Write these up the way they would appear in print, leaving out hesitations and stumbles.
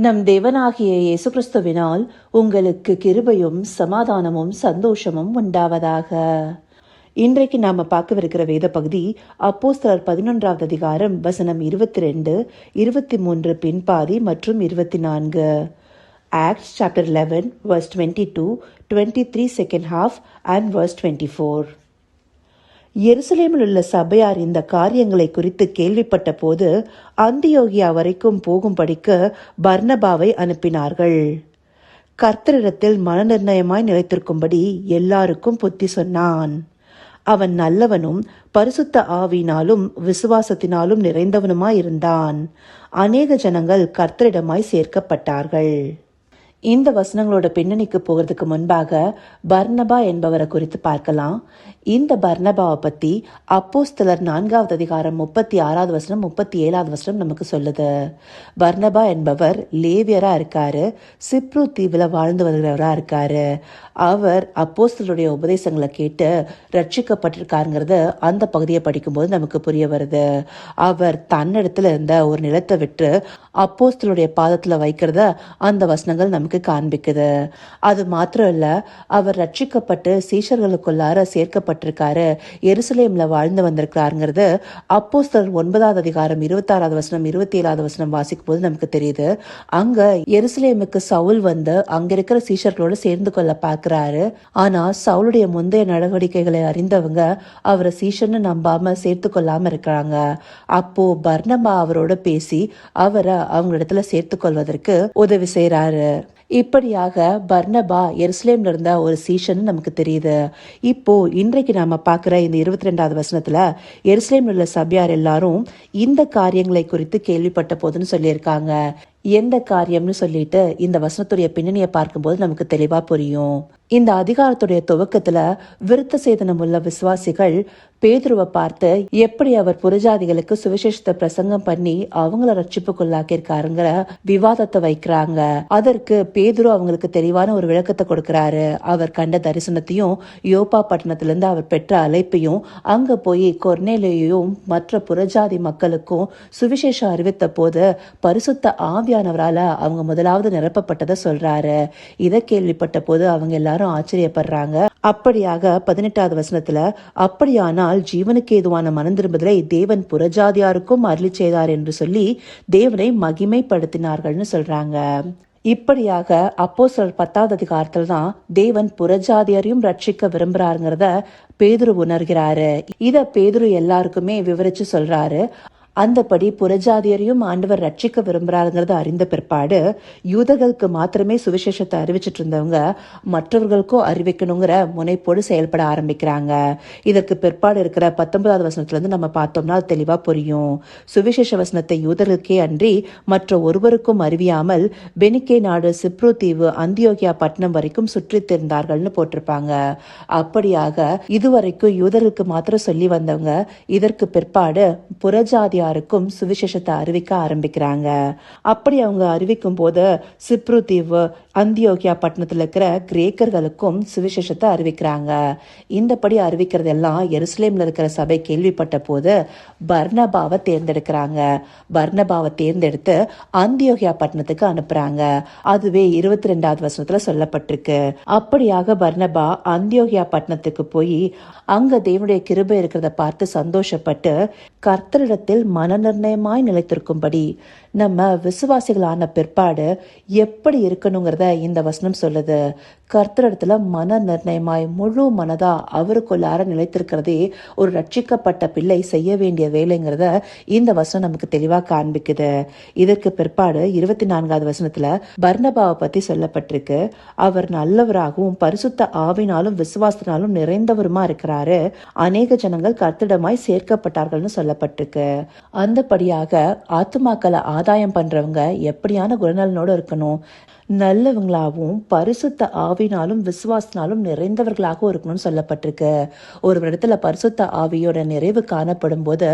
நம் தேவனாகிய இயேசு கிறிஸ்துவினால் உங்களுக்கு கிருபையும் சமாதானமும் சந்தோஷமும் உண்டாவதாக. இன்றைக்கு நாம பார்க்கவிருக்கிற வேத பகுதி அப்போஸ்தலர் 11வது அதிகாரம் வசனம் 22, 23 பின்பாதி மற்றும் 24. Acts chapter 11 verse 22, 23 second half and verse 24. எருசலேமில் உள்ள சபையார் இந்த காரியங்களை குறித்து கேள்விப்பட்ட போது அந்தியோகியா வரைக்கும் போகும்படிக்கு பர்னபாவை அனுப்பினார்கள். கர்த்தரிடத்தில் மனநிர்ணயமாய் நிலைத்திருக்கும்படி எல்லாருக்கும் புத்தி சொன்னான். அவன் நல்லவனும் பரிசுத்த ஆவியினாலும் விசுவாசத்தினாலும் நிறைந்தவனுமாயிருந்தான். அநேக ஜனங்கள் கர்த்தரிடமாய் சேர்க்கப்பட்டார்கள். இந்த வசனங்களோட பின்னணிக்கு போகிறதுக்கு முன்பாக பர்னபா என்பவரை குறித்து பார்க்கலாம். இந்த பர்னபாவை பத்தி அப்போஸ்தலர் 4வது அதிகாரம் 36வது வசனம் 37வது வசனம் நமக்கு சொல்லுது. பர்னபா என்பவர் லேவியரா இருக்காரு, சிப்ரு தீவுல வாழ்ந்து வருகிறவரா இருக்காரு. அவர் அப்போஸ்தலருடைய உபதேசங்களை கேட்டு ரட்சிக்கப்பட்டிருக்காருங்கிறது அந்த பகுதியை படிக்கும்போது நமக்கு புரிய வருது. அவர் தன்னிடத்துல இருந்த ஒரு நிலத்தை விட்டு அப்போஸ்தலருடைய பாதத்துல வைக்கிறத அந்த வசனங்கள் நமக்கு காண்பிக்குது. அது மாத்திரம் இல்ல, அவர் ரட்சிக்கப்பட்டு சீஷர்களுக்குள்ளார சேர்க்கப்பட்டிருக்காரு, எருசலேம்ல வாழ்ந்து வந்திருக்காருங்கிறது அப்போஸ்தலர் 9வது அதிகாரம் 26வது வசனம் 27வது வசனம் வாசிக்கும் போது நமக்கு தெரியுது. அங்க எருசலேமுக்கு சவுல் வந்து அங்க இருக்கிற சீஷர்களோட சேர்ந்து கொள்ள பார்க்கிறாரு. ஆனா சவுளுடைய முந்தைய நடவடிக்கைகளை அறிந்தவங்க அவரை சீஷர்னு நம்பாம சேர்த்து கொள்ளாம இருக்கிறாங்க. அப்போ பர்னபா அவரோட பேசி அவரை அவங்களிடத்துல சேர்த்து கொள்வதற்கு உதவி செய்யறாரு. இப்படியாக பர்னபா எருசலேம்ல இருந்த ஒரு சீஷன் நமக்கு தெரியுது. இப்போ இன்றைக்கு நாம பாக்குற இந்த 22வது வசனத்துல எருசலேம்ல உள்ள சபையார் எல்லாரும் இந்த காரியங்களை குறித்து கேள்விப்பட்ட போதுன்னு சொல்லியிருக்காங்க. எந்த காரியம்னு சொல்லிட்டு இந்த வசனத்துடைய பின்னணியை பார்க்கும்போது நமக்கு தெளிவா புரியும். இந்த அதிகாரத்துடைய துவக்கத்துல விருத்த சேதனம் உள்ள விசுவாசிகள் பேதுருவை பார்த்து எப்படி அவர் புறஜாதிகளுக்கு சுவிசேஷத்தை பிரசங்கம் பண்ணி அவங்கள ரட்சிப்புக்குள்ளாக்கியிருக்காருங்கிற விவாதத்தை வைக்கிறாங்க. அதற்கு பேதுரு அவங்களுக்கு தெளிவான ஒரு விளக்கத்தை கொடுக்கிறாரு. அவர் கண்ட தரிசனத்தையும் யோப்பா பட்டணத்திலிருந்து அவர் பெற்ற அழைப்பையும் அங்க போய் கொர்நேலியையும் மற்ற புறஜாதி மக்களுக்கும் சுவிசேஷம் அறிவித்த போது பரிசுத்த ஆவியானவரால அவங்க முதலாவது நிரப்பப்பட்டதை சொல்றாரு. இதை கேள்விப்பட்ட போது அவங்க எல்லாரும் ஆச்சரியப்படுறாங்க. அப்படியாக 18வது வசனத்துல, அப்படியானால் ஜீவனுக்கு ஏதுவான மனம் திரும்புதலை தேவன் புறஜாதியாருக்கும் அருளி செய்தார் என்று சொல்லி தேவனை மகிமைப்படுத்தினார்கள்னு சொல்றாங்க. இப்படியாக அப்போஸ்தலர் 10வது அதிகாரத்துல தான் தேவன் புறஜாதியாரையும் ரட்சிக்க விரும்புறாருங்கிறத பேதுரு உணர்கிறாரு. இத பேதுரு எல்லாருக்குமே விவரிச்சு சொல்றாரு. அந்தபடி புறஜாதியரையும் ஆண்டவர் ரட்சிக்க விரும்புறாருங்கிறத அறிந்த பிற்பாடு யூதர்களுக்கு மாத்திரமே சுவிசேஷத்தை அறிவிச்சிட்டு இருந்தவங்க மற்றவர்களுக்கும் அறிவிக்கணுங்கிற முனைப்போடு செயல்பட ஆரம்பிக்கிறாங்க. இதற்கு பிற்பாடு இருக்கிற 19வது வசனத்துல இருந்து நம்ம பார்த்தோம்னா அது தெளிவா புரியும். சுவிசேஷ வசனத்தை யூதர்களுக்கே அன்றி மற்ற ஒருவருக்கும் அறிவியாமல் பெனிக்கே நாடு, சிப்ரு தீவு, அந்தியோகியா பட்டணம் வரைக்கும் சுற்றி திரிந்தார்கள்னு போட்டிருப்பாங்க. அப்படியாக இதுவரைக்கும் யூதர்களுக்கு மாத்திரம் சொல்லி வந்தவங்க இதற்கு பிற்பாடு புறஜாதியாருக்கும் சுவிசேஷத்தை அறிவிக்க ஆரம்பிக்கிறாங்க. அப்படி அவங்க அறிவிக்கும் போது சிப்ரு தீவு, அந்தியோகியா பட்டணத்துல இருக்கிற கிரேக்கர்களுக்கும் சுவிசேஷத்தை அறிவிக்கிறாங்க. இந்தபடி அறிவிக்கிறதெல்லாம் எருசலேம்ல இருக்கிற சபை கேள்விப்பட்ட போது பர்னபாவை தேர்ந்தெடுக்கிறாங்க. பர்னபாவை தேர்ந்தெடுத்து அந்தியோகியா பட்டணத்துக்கு அனுப்புறாங்க. அதுவே 22வது வசனத்துல சொல்லப்பட்டிருக்கு. அப்படியாக பர்னபா அந்தியோகியா பட்டணத்துக்கு போய் அங்க தேவனுடைய கிருபை இருக்கிறத பார்த்து சந்தோஷப்பட்டு கர்த்தரிடத்தில் மனநிர்ணயமாய் நிலைத்திருக்கும்படி நம்ம விசுவாசிகளான பிற்பாடு எப்படி இருக்கணுங்கிறத இந்த வசனம் சொல்லுது. கர்த்தரிடத்துல மன நிர்ணயமாய் முழு மனதா அவருக்குள்ளார நிலைத்திருக்கிறதே ஒரு ரட்சிக்கப்பட்ட பிள்ளை செய்ய வேண்டிய வேலைங்கிறத இந்த வசனம் நமக்கு தெளிவா காண்பிக்குது. இதற்கு பிற்பாடு 24வது வசனத்துல பர்னபாவை பத்தி சொல்லப்பட்டிருக்கு. அவர் நல்லவராகவும் பரிசுத்த ஆவினாலும் விசுவாசத்தினாலும் நிறைந்தவருமா இருக்கிறாரு. அநேக ஜனங்கள் கர்த்தரிடமாய் சேர்க்கப்பட்டார்கள்னு சொல்லப்பட்டிருக்கு. அந்தபடியாக ஆத்துமாக்களை ஆதாயம் பண்றவங்க எப்படியான குணநலனோடு இருக்கணும்? நல்லவங்களாகவும் பரிசுத்த ஆவினாலும் விசுவாசத்தினாலும் நிறைந்தவர்களாகவும் இருக்கணும்னு சொல்லப்பட்டிருக்கு. ஒரு இடத்துல பரிசுத்த ஆவியோட நிறைவு காணப்படும் போது,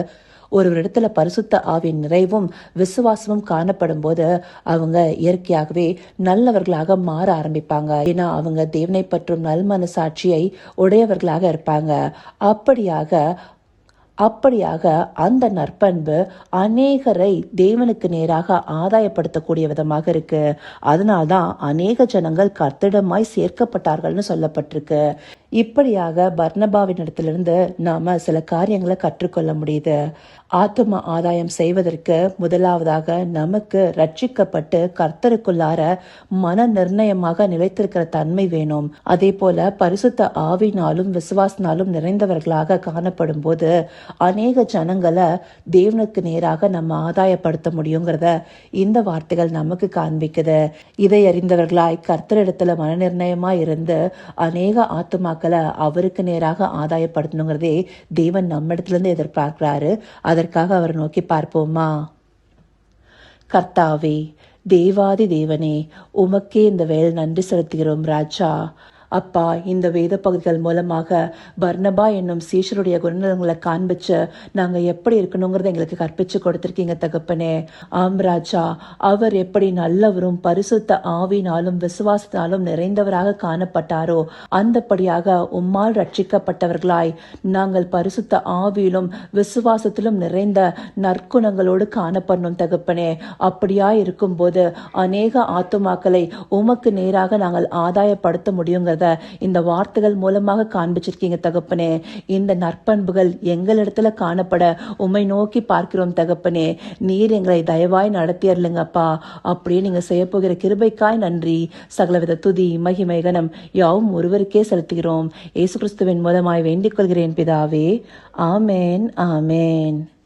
ஒரு இடத்துல பரிசுத்த ஆவியின் நிறைவும் விசுவாசமும் காணப்படும் போது அவங்க இயற்கையாகவே நல்லவர்களாக மாற ஆரம்பிப்பாங்க. ஏன்னா அவங்க தேவனை பற்றும் நல் மனசாட்சியை உடையவர்களாக இருப்பாங்க. அப்படியாக அப்படியாக அந்த நற்பண்பு அநேகரை தேவனுக்கு நேராக ஆதாயப்படுத்தக்கூடிய விதமாக இருக்கு. அதனால்தான் அநேக ஜனங்கள் கர்த்தரிடமாய் சேர்க்கப்பட்டார்கள்னு சொல்லப்பட்டிருக்கு. இப்படியாக பர்னபாவினிடத்திலிருந்து நாம சில காரியங்களை கற்றுக்கொள்ள முடியுது. ஆத்தும ஆதாயம் செய்வதற்கு முதலாவதாக நமக்கு ரட்சிக்கப்பட்டு கர்த்தருக்குள்ளார மன நிர்ணயமாக நிலைத்திருக்கிற தன்மை வேணும். அதே போல பரிசுத்த ஆவினாலும் விசுவாசனாலும் நிறைந்தவர்களாக காணப்படும் போது அநேக ஜனங்களை தேவனுக்கு நேராக நம்ம ஆதாயப்படுத்த முடியுங்கிறத இந்த வார்த்தைகள் நமக்கு காண்பிக்குது. இதை அறிந்தவர்களாய் கர்த்தரிடத்துல மன நிர்ணயமா இருந்து அநேக ஆத்துமாக்களை அவருக்கு நேராக ஆதாயப்படுத்தணுங்கிறதே தேவன் நம்மிடத்துல இருந்து எதிர்பார்க்கிறாரு. அதற்காக அவர் நோக்கி பார்ப்போமா? கர்த்தாவே, தேவாதி தேவனே, உமக்கே இந்த வேலை நன்றி செலுத்துகிறோம் ராஜா. அப்பா, இந்த வேத பகுதிகள் மூலமாக பர்னபா என்னும் சீஷருடைய குணநலங்களை காண்பிச்சு நாங்க எப்படி இருக்கணுங்கிறத எங்களுக்கு கற்பிச்சு கொடுத்திருக்கீங்க தகப்பனே. ஆம் ராஜா, அவர் எப்படி நல்லவரும் பரிசுத்த ஆவினாலும் விசுவாசத்தாலும் நிறைந்தவராக காணப்பட்டாரோ அந்தபடியாக உம்மால் ரட்சிக்கப்பட்டவர்களாய் நாங்கள் பரிசுத்த ஆவியிலும் விசுவாசத்திலும் நிறைந்த நற்குணங்களோடு காணப்படணும் தகப்பனே. அப்படியாய் இருக்கும்போது அநேக ஆத்துமாக்களை உமக்கு நேராக நாங்கள் ஆதாயப்படுத்த முடியுங்கிறத இந்த வார்த்தைகள் மூலமாக காண்பிச்சிருக்கீங்க தகப்பனே. இந்த நற்பண்புகள் எங்களிடத்துல காணப்பட உம்மை நோக்கி பார்க்கிறோம் தகப்பனே. நீர் எங்களை தயவாய் நடத்தியர்லுங்கப்பா. அப்படியே நீங்க செய்ய போகிற கிருபைக்காய் நன்றி. சகலவித துதி மகிமை கனம் யாவும் ஒருவருக்கே செலுத்துகிறோம். இயேசு கிறிஸ்துவின் மூலமாய் வேண்டிக் கொள்கிறேன் பிதாவே. ஆமேன், ஆமேன்.